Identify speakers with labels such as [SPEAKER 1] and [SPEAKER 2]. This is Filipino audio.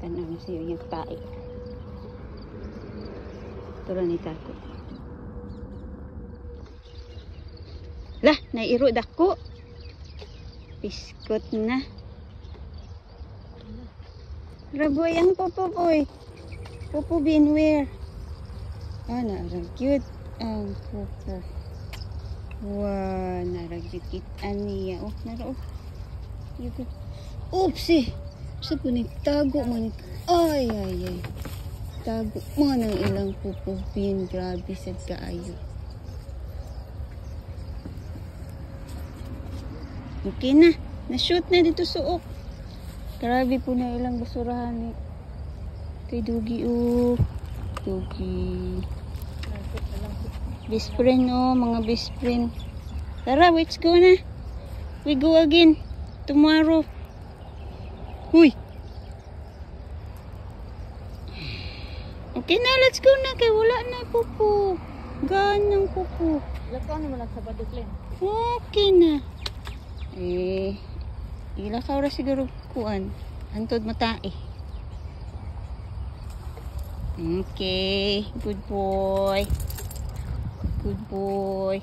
[SPEAKER 1] Tanaw na siya yung tae. Tura ni tako. Lah, nairo dako. Piskot na. Raboy ang popo boy. Popo binware. Ah, narang cute ang popo. Wow, naragdikitan niya. Oh, naro. Oopsie. Sa punig tago man. Ay. Tago man ang ilang popo bin. Grabe sa kaayo. Okay na. Na-shoot na dito suok. Grabe po na ilang basurahan ni kay Dugi Dugi. Best friend mga best friend. Tara, let's go na. We go again tomorrow. Huy. Okay na, let's go na kay wala na pupo. Ganang pupo.
[SPEAKER 2] Lako ni mo nagsabado Glenn.
[SPEAKER 1] Okay na. Ila ka ora siguro kuan. Antod matae. Okay, good boy. Good boy.